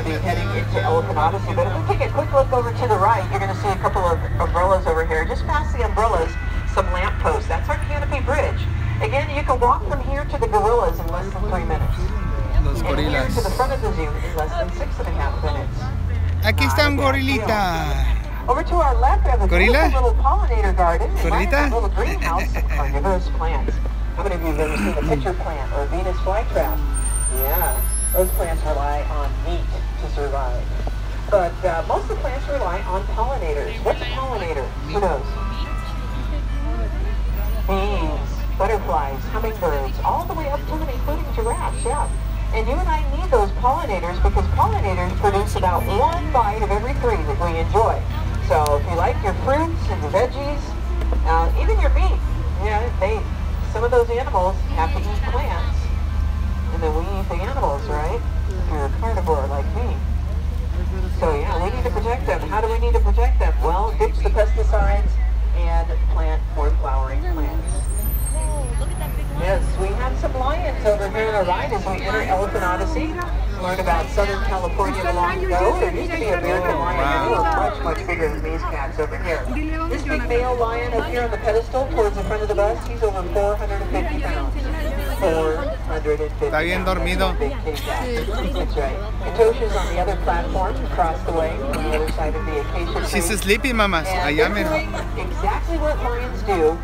be heading into Elephant Odyssey. But if we take a quick look over to the right, you're going to see a couple of umbrellas over here. Just past the umbrellas, some lamp posts. That's our canopy bridge. Again, you can walk from here to the gorillas in less than 3 minutes. Los and here gorilas. to the front of the zoo in less than 6.5 minutes. Aquí está un gorilita. Over to our left, we have a Gorilla? beautiful little pollinator garden. Gorilita? A little greenhouse of carnivorous plants. How many of you have ever seen a pitcher plant or a Venus flytrap? Yeah, those plants rely on meat to survive. But most of the plants rely on pollinators. What's a pollinator? Who knows? Bees, butterflies, hummingbirds, all the way up to and including giraffes, yeah. And you and I need those pollinators because pollinators produce about 1 bite of every 3 that we enjoy. So if you like your fruits and your veggies, even your meat, yeah, some of those animals have to eat plants, and then we eat the animals, right? If you're a carnivore like me. So yeah, we need to protect them. How do we need to protect them? Well, ditch the pesticides and plant more flowering plants. Yes, we have some lions over here on our right as we enter Elephant Odyssey. Learn about Southern California long ago. There used to be American lion. They were much bigger than these cats over here. This big male lion up here on the pedestal towards the front of the bus, he's over 450 pounds. 450 Está bien dormido. Big kitty cat. That's right. And Tosha's on the other platform across the way on the other side of the acacia tree. She's sleeping, mamas. Allá And they're doing exactly what lions do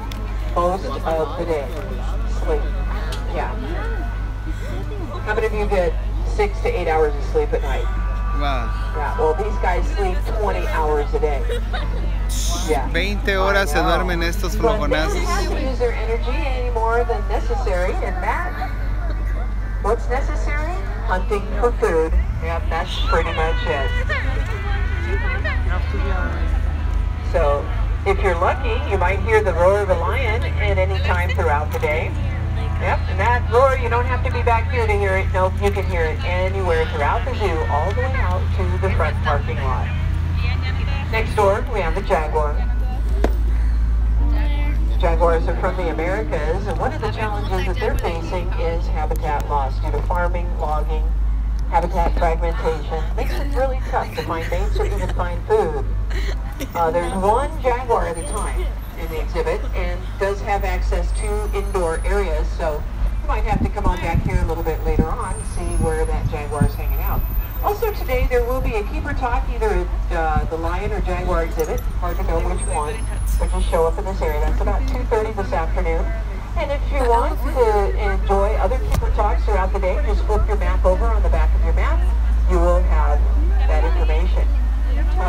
most of the day. Sleep. Yeah. How many of you get 6 to 8 hours of sleep at night? Wow. Yeah, well, these guys sleep 20 hours a day. Yeah. 20 horas se duermen estos flojonazos. But they don't have to use their energy any more than necessary, and that, what's necessary? Hunting for food. Yep, that's pretty much it. So, if you're lucky, you might hear the roar of a lion at any time throughout the day. Yep, and that roar, you don't have to be back here to hear it. Nope, you can hear it anywhere throughout the zoo, all the way out to the front parking lot. Next door, we have the jaguar. Jaguars are from the Americas, and one of the challenges that they're facing is habitat loss due to farming, logging, habitat fragmentation. Makes it really tough to find mates or even find food. There's one jaguar at a time in the exhibit and does have access to indoor areas, so you might have to come on back here a little bit later on and see where that jaguar is hanging out. Also today there will be a keeper talk either at the lion or jaguar exhibit, hard to know which one, but just show up in this area. That's about 2:30 this afternoon. And if you want to enjoy other keeper talks throughout the day, just flip your map over on the back of your map. You will have that information.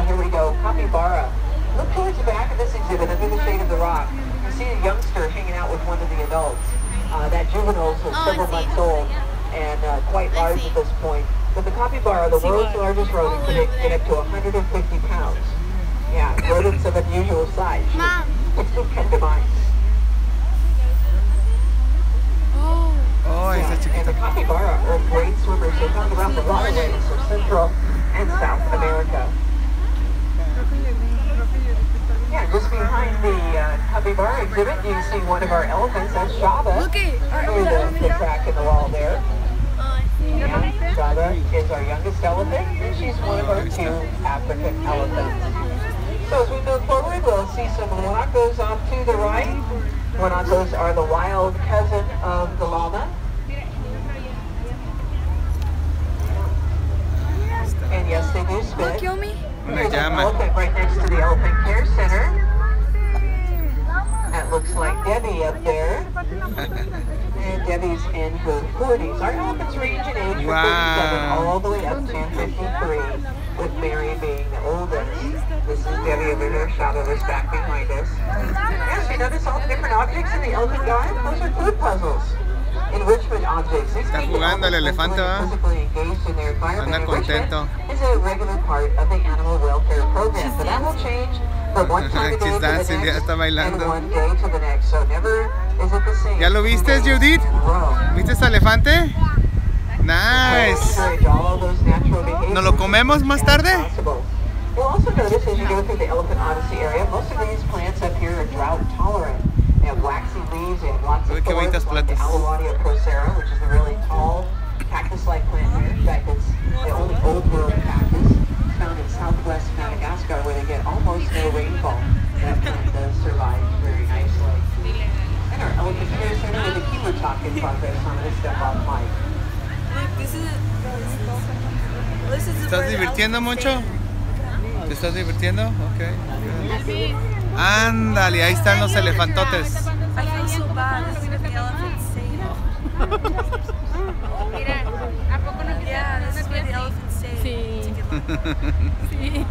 Here we go, capybara. Look towards the back of this exhibit under the shade of the rock. You see a youngster hanging out with one of the adults. That juvenile is several months old and quite large at this point. But the capybara, the world's largest rodent, can get up to 150 pounds. Yeah, rodents of unusual size. It's been kept to mind. Oh, esa And chiquita. the capybara are great swimmers. They come around the waterways of Central and South America. Yeah, just behind the capybara exhibit, you see one of our elephants. That's Shaba. Look at The track in the wall there. Yeah, Shaba is our youngest elephant, and she's one of our 2 African elephants. So as we move forward, we'll see some guanacos off to the right. Guanacos are the wild cousin of the llama. And yes, they do spit. kill me. There's an elephant right next to the Elephant Care Center. That looks like Debbie up there. And Debbie's in her 40s. Our elephants range in age from 37 all the way up to 53, with Mary being the oldest. This is Debbie over here. Shaba was back behind us. Yes, you notice all the different objects in the elephant garden? Those are food puzzles. Enrichment objects. Está jugando el elefante, ¿va? Anda contento. Is a regular part of the animal welfare program, but that will change from one time She's dancing, ya está and bailando. one day to the next. So never is it the same. ¿Ya lo viste, Judith? ¿Viste ese elefante? Nice. ¿Nos lo comemos más tarde? You'll also notice as you go through the Elephant Odyssey area, most of these plants up here are drought tolerant. They have waxy leaves and lots of thorns, like the Alawania procera, which is a really tall cactus-like plant here. In fact, it's the only old world cactus found in southwest Madagascar where they get almost no rainfall. That plant does survive very nicely. And our elephant care center with a keeper talk in progress. I'm going to step off mic. ¿Estás divirtiendo mucho? ¿Te estás divirtiendo? Ok. Good. Ándale, ahí están los elefantotes. I feel so bad. This is what the elephants say. Mira, ¿a poco no? Yeah, this is what the elephants say. Sí. Sí.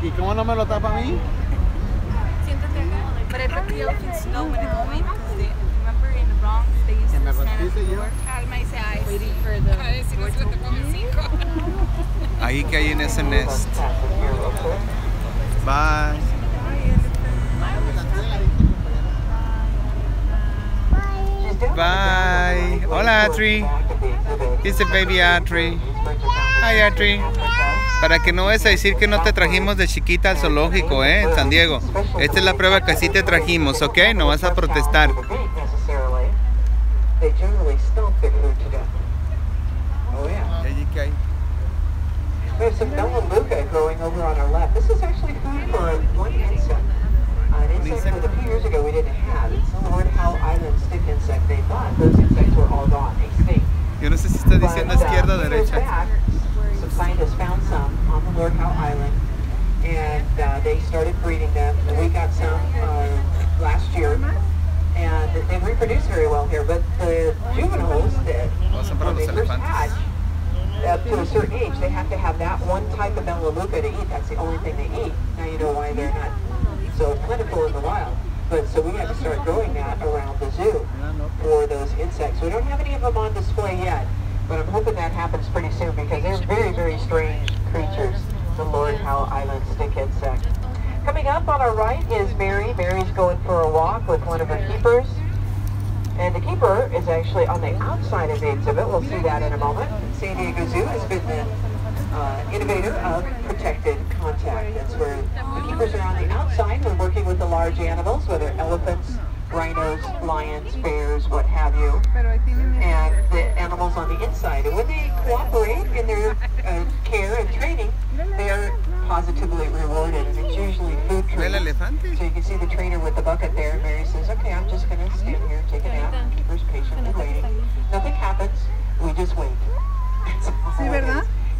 ¿Y cómo no me lo tapa a mí? But I bet the elephants know when to go in because they remember in the Bronx they used to stand at the door waiting for the door to open. Ahí que hay en ese nest. Bye. Bye. Hola, Atri. Here's the baby Atri. Hi, Atri. Para que no vayas a decir que no te trajimos de chiquita al zoológico, en San Diego. Esta es la prueba que sí te trajimos, ¿ok? No vas a protestar. There's some melaleuca growing over on our left. This is actually food for one insect. An insect that a few years ago we didn't have. It's the Lord Howe Island stick insect they thought. Those insects were all gone, extinct. Yo no sé si estás diciendo izquierda o derecha. Some scientists found some on the Lord Howe Island, and they started breeding them. And we got some last year, and they reproduce very well here. But the juveniles, when they first hatch, up to a certain age, they have to have that one type of melaleuca to eat. That's the only thing they eat. Now you know why they're not so plentiful in the wild. But so we had to start growing that around the zoo for those insects. We don't have any of them on display yet, but I'm hoping that happens pretty soon because they're very, very strange creatures, the Lord Howe Island stick insect. Coming up on our right is Mary. Mary's going for a walk with one of her keepers. And the keeper is actually on the outside of the exhibit. We'll see that in a moment. San Diego Zoo has been the innovator of protected contact. That's where the keepers are on the outside. We're working with the large animals, whether elephants, rhinos, lions, bears, what have you, and the animals on the inside. And when they cooperate in their care and training, they are positively rewarded, and it's usually food training. So you can see the trainer with the bucket there, and Mary says, okay, I'm just going to stand here, take a nap, and keeper's patiently waiting. Nothing happens, we just wait.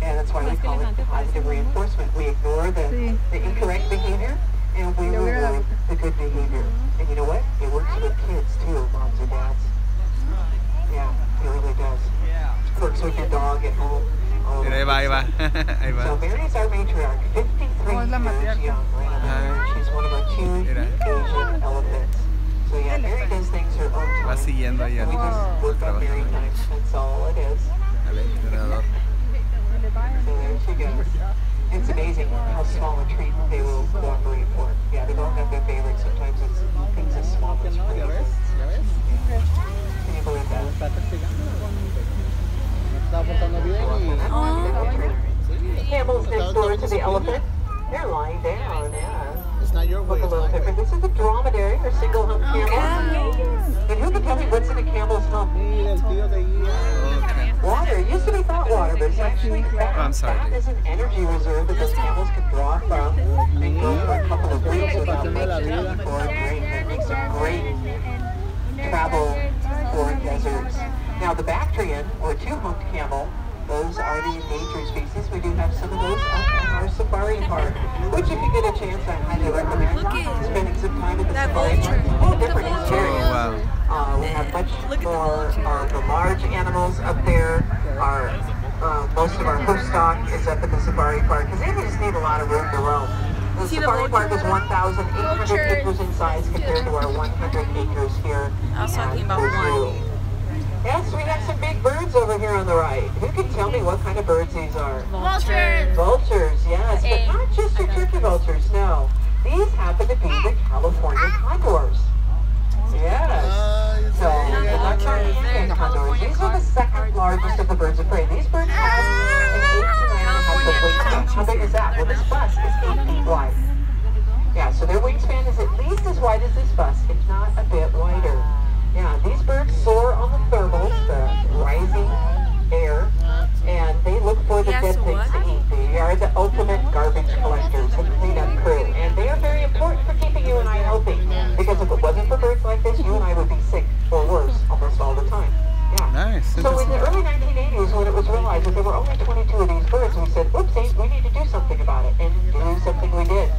And that's why we call it positive reinforcement. We ignore the incorrect behavior, and we reward the good behavior. And you know what? It works with kids too, moms and dads. Yeah, it really does. It works with your dog at home. Ahí va, ahí va. Ahí va. So Mary is our matriarch, 53 years young. Right? She's one of our 2 Asian elephants. So yeah, Mary does things her own time. Va siguiendo ahí We just work on Mary time. That's all it is. So there she goes. It's amazing how small a treat they will cooperate for. Yeah, they've all got their favorites. Sometimes it's things as small as raisins. Can you believe that? Camels next door to the elephant. They're lying down, yeah. It's not your way. Look a little different. This is a dromedary or single hump camel. And who can tell me what's in a camel's hump? Water. It used to be thought water, but it's actually fat. I'm sorry. Fat is an energy reserve that those camels can draw from and go for a couple of weeks without much to eat or drink. That makes a great travel for deserts. Now the Bactrian, or two-humped camel, those are the endangered species. We do have some of those up in our safari park, which if you get a chance, I highly recommend spending some time at the safari park. Oh, different experience. Oh, wow. We have much more the large animals up there. Most of our host stock is up at the safari park because they just need a lot of room to roam. The safari park is 1,800 acres in size compared to our 100 acres here. I was talking about one. Yes, we have some big birds over here on the right. Who can tell me what kind of birds these are? Vultures. Vultures, yes, but not just your turkey vultures, no. These happen to be the California condors. Yes. So, not your Indian condors. These are the second largest of the birds of prey. These birds have an 8 to 9.5 foot wingspan. How big is that? Well, this bus is 8 feet wide. Yeah, so their wingspan is at least as wide as this bus, if not a bit wider. Yeah, these birds soar on the thermals, the rising air, and they garbage collectors, the cleanup crew, and they are very important for keeping you and I healthy, because if it wasn't for birds like this, you and I would be sick or worse almost all the time. Yeah. Nice. So in the early 1980s, when it was realized that there were only 22 of these birds, we said, oopsie, we need to do something about it, and do something we did.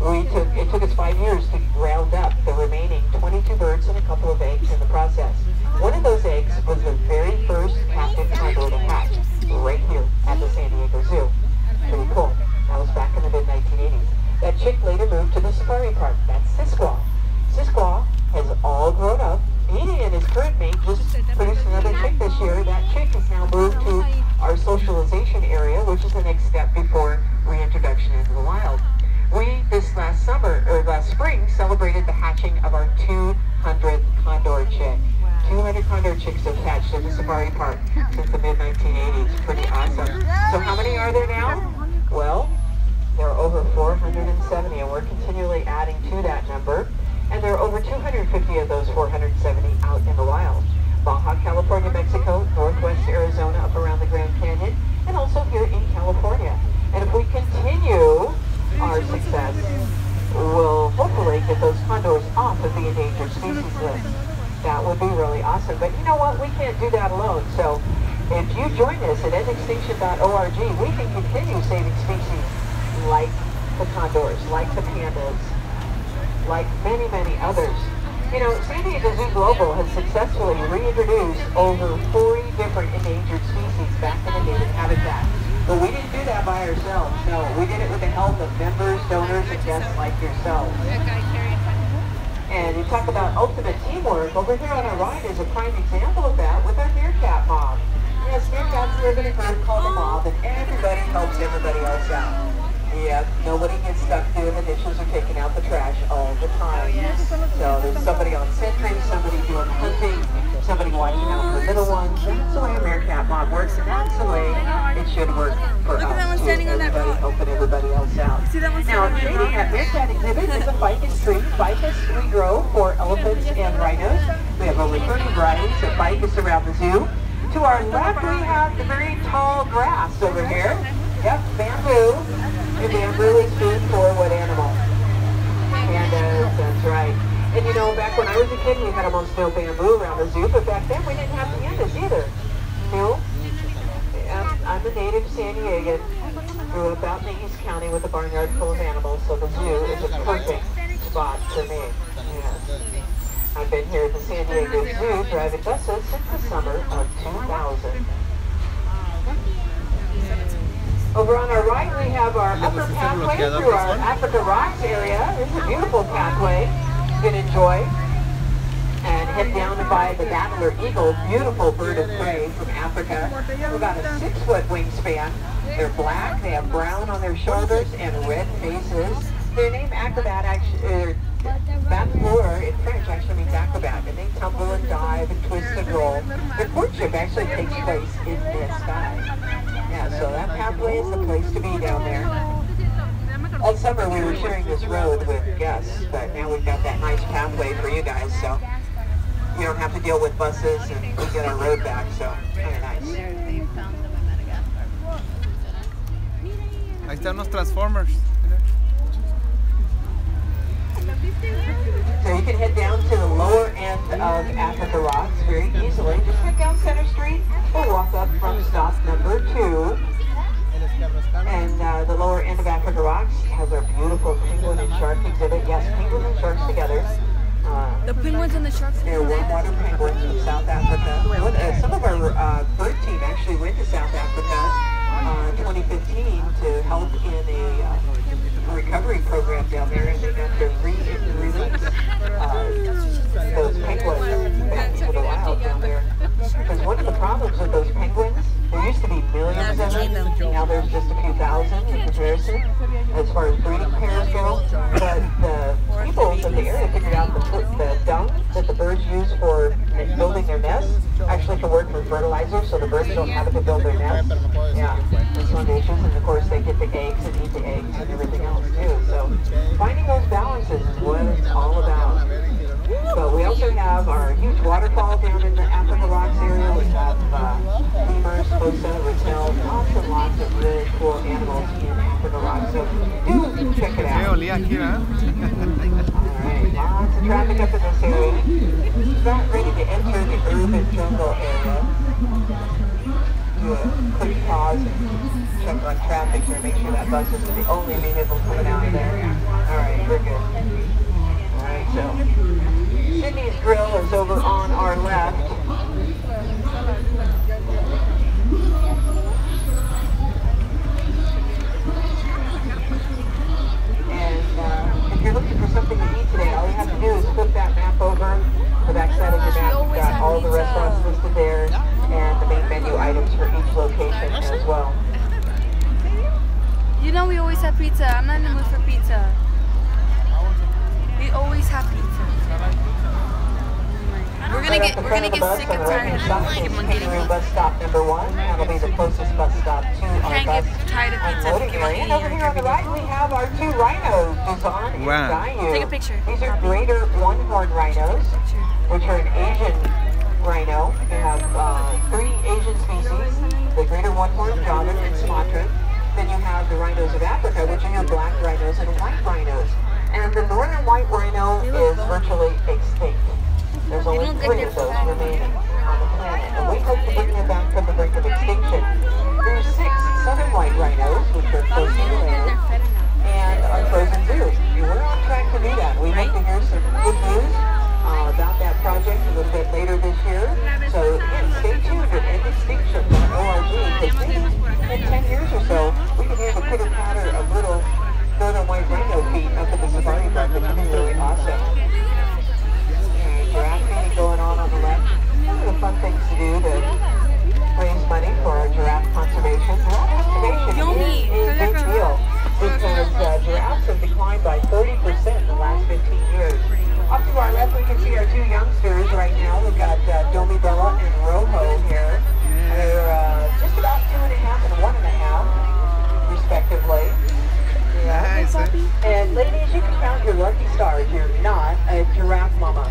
It took us 5 years to round up the remaining 22 birds and a couple of eggs in the process. One of those eggs was the very first captive condor to hatch, right here at the San Diego Zoo. Pretty cool. That was back in the mid-1980s. That chick later moved to the safari park. That's Sisquaw. Sisquaw has all grown up. He and his current mate just produced another chick this year. That chick has now moved to our socialization area, which is the next step before reintroduction into the wild. We, this last spring, celebrated the hatching of our 200th condor chick. 200 condor chicks have hatched in the safari park since the mid-1980s. Pretty awesome. So how many are there now? Well, there are over 470, and we're continually adding to that number. And there are over 250 of those 470 out in the wild. Baja California, Mexico, Northwest Arizona, up around the Grand Canyon, and also here in California. And if we continue our success, we'll hopefully get those condors off of the endangered species list. That would be really awesome. But you know what? We can't do that alone. So if you join us at endextinction.org, we can continue saving species like the condors, like the pandas, like many, many others. You know, San Diego Zoo Global has successfully reintroduced over 40 different endangered species back in the native habitat. But we didn't do that by ourselves. No, we did it with the help of members, donors, and guests like yourselves. And you talk about ultimate teamwork. Over here on our right is a prime example of that with our meerkat mob. Yes, meerkats live in a group called a mob, and everybody helps everybody else out. Yeah, nobody gets stuck doing the dishes or taking out the trash all the time. So there's somebody on sentry, somebody doing hunting, somebody watching out for little ones. That's the way a meerkat mob works, and that's the way it should work for us too. Everybody helping everybody else out. Now, shading at meerkat exhibit is a ficus tree. Ficus we grow for elephants and rhinos. We have over 30 varieties of ficus around the zoo. To our left, we have the very tall grass over here. Yep, bamboo. And bamboo is food for what animal? Pandas, that's right. And you know, back when I was a kid, we had almost no bamboo around the zoo, but back then we didn't have pandas either. No? I'm a native San Diegan. Grew up out in the East County with a barnyard full of animals, so the zoo is a perfect spot for me. Yes. I've been here at the San Diego Zoo driving buses since the summer of 2000. Over on our right, we have our upper pathway through our Africa Rocks area. It's a beautiful pathway you can enjoy. And head down by the battler eagle, beautiful bird of prey from Africa. They're about a 6-foot wingspan. They're black, they have brown on their shoulders and red faces. Their name acrobat, actually, battler in French actually means acrobat, and they tumble and dive and twist and roll. Their courtship actually takes place in the sky. Yeah, so that pathway is the place to be down there. All summer we were sharing this road with guests, but now we've got that nice pathway for you guys, so we don't have to deal with buses and we get our road back, so kind of nice. Ahí están los Transformers. So you can head down to the lower end of Africa Rocks very easily. Just head down Center Street or walk up from stop number 2. And the lower end of Africa Rocks has our beautiful penguin and shark exhibit. Yes, penguins and sharks together. The penguins and the sharks. They're warm-water penguins from South Africa. Some of our bird team actually went to South Africa in 2015 to help in a recovery program down there, and they got to release those penguins back into the wild down there. Because one of the problems with those penguins, there used to be millions of them, now there's just a few thousand in comparison as far as breeding pairs go. But the people in the area figured out the dung that the birds use for building their nests actually can work for fertilizer, so the birds don't have to build their nests. Yeah, that's one of the issues, and of course they get the eggs and eat the eggs and everything else too. So finding those balances is what it's all about. But we also have our huge waterfall down in the Africa Rocks area. We have lemurs, fossa, rattle, lots and lots of really cool animals in Africa Rocks. So aquí, ¿verdad? Alright, lots of traffic up in this area. It's about ready to enter the urban jungle area. Do a quick pause and check on traffic here, make sure that bus isn't the only vehicle coming out of there. Alright, we're good. Alright, so Sydney's Grill is over on our left. If you're looking for something to eat today, all you have to do is flip that map over. The back side of your map, you've got all the restaurants listed there and the main menu items for each location as well. You know we always have pizza. I'm not in the mood for pizza. We always have pizza. We're gonna get sick and tired of getting bus stop number 1. That'll be the closest bus stop to our bus unloading area. And over here on the right, we have our 2 rhinos, Duzon and Dayu. Take a picture. These are greater one-horn rhinos, which are an Asian rhino. We have 3 Asian species: the greater one-horn, Javan, and Sumatran. Then you have the rhinos of Africa, which are your black rhinos and white rhinos. And the northern white rhino is virtually extinct. There's only 3 of those remaining on the planet, and we hope to bring them back from the brink of extinction. There's 6 southern white rhinos, which are closely related, and our frozen zoo. We're on track to do that. We hope to hear some good news about that project a little bit later this year. So again, stay tuned at endextinction.org, because maybe in 10 years or so, we can hear the pitter-patter of little northern white rhino feet up at the safari park, which would be really awesome. Giraffe feeding going on the left. One of the fun things to do to raise money for our giraffe conservation. Giraffe conservation is a big deal because giraffes have declined by 30% in the last 15 years. Off to our left, we can see our 2 youngsters right now. We've got Domi Bella and Rojo here. They're just about 2.5 and 1.5, respectively. Yeah. Nice. And ladies, you can count your lucky stars. You're not a giraffe mama.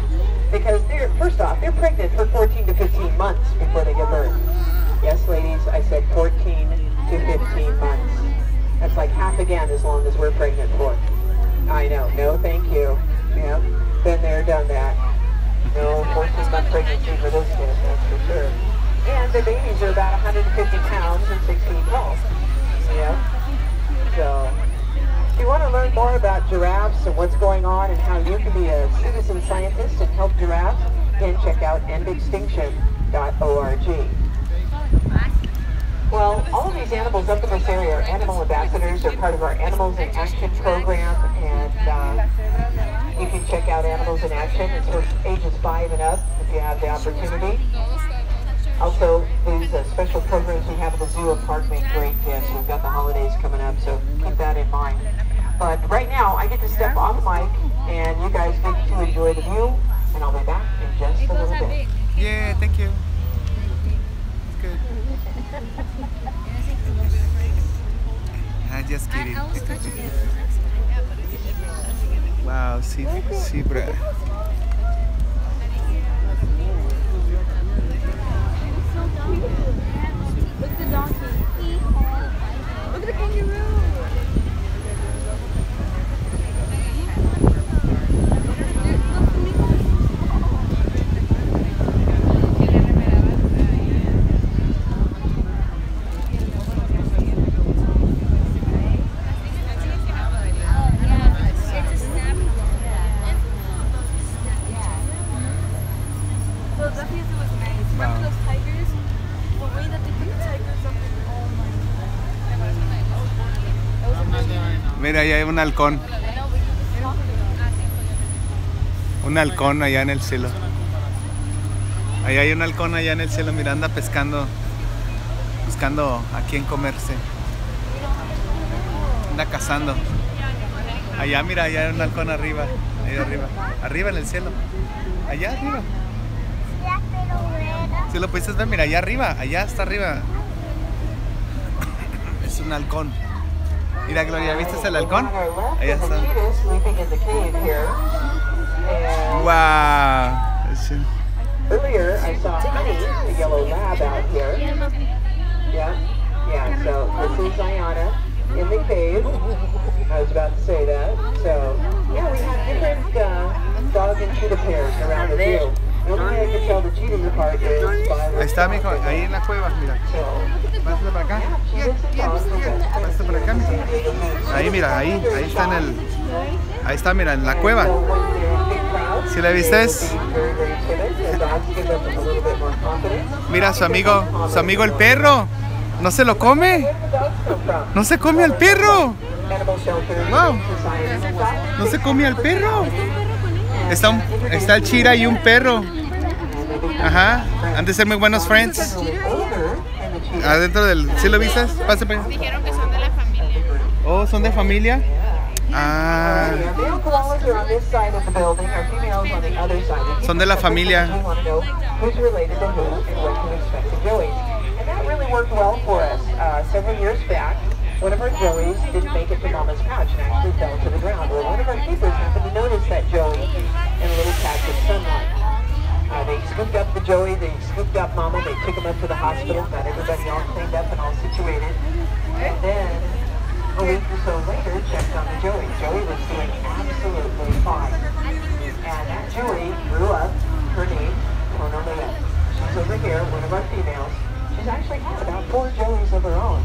Because they're, first off, they're pregnant for 14 to 15 months before they give birth. Yes, ladies, I said 14 to 15 months. That's like half again as long as we're pregnant for. I know. No, thank you. Yep. Been there, done that. No 14-month pregnancy for this kid, that's for sure. And the babies are about 150 pounds and 6 feet tall. Yep. So, if you want to learn more about giraffes and what's going on and how you can be a citizen scientist and help giraffes, then check out endextinction.org. Well, all of these animals up in this area are animal ambassadors. They're part of our Animals in Action program, and you can check out Animals in Action. It's for ages 5 and up if you have the opportunity. Also, these special programs we have at the zoo and park make great gifts. We've got the holidays coming up, so keep that in mind. But right now, I get to step off the mic, and you guys get to enjoy the view, and I'll be back in just a little bit. Yeah, thank you. It's good. I'm just kidding. Wow, zebra. Look at the donkey. Look at the kangaroo. Mira, allá hay un halcón. Un halcón allá en el cielo. Allá hay un halcón allá en el cielo, mira, anda pescando. Buscando a quién comerse. Anda cazando. Allá, mira, allá hay un halcón arriba. Ahí arriba. Arriba en el cielo. Allá arriba. ¿Sí lo pudiste ver? Mira, allá arriba. Allá está arriba. Es un halcón. Mira, Gloria, ¿viste el halcón? Allá está. Wow. Earlier, I saw Honey, the yellow lab out here. Yeah, so this is Ayana in the cave. I was about to say that. So, yeah, we have different dog and cheetah pairs around the zoo. The only way I can tell the cheetahs apart is by the... Ahí está, mijo, ahí en la cueva, mira. Pásate para acá. Pásate para acá, mijo. Ahí, mira, ahí está en el... Ahí está, mira, en la cueva. ¿Sí la viste? Mira, su amigo el perro. ¿No se lo come? ¿No se come al perro? Wow. ¿No se come al perro? Está el chira y un perro. Ajá. Han de ser muy buenos friends. Adentro del... ¿Sí lo viste? Pase para allá. Dijeron que son de la familia. Oh, ¿son de familia? Ah. Son de la familia. One of our Joeys didn't make it to Mama's pouch and actually fell to the ground. Well, one of our keepers happened to notice that Joey in a little patch of sunlight. They scooped up the Joey, they scooped up Mama, they took him up to the hospital, got everybody all cleaned up and all situated. And then, a week or so later, checked on the Joey. Joey was doing absolutely fine. And that Joey grew up, her name, Cornelia. She's over here, one of our females. She's actually had about 4 Joeys of her own.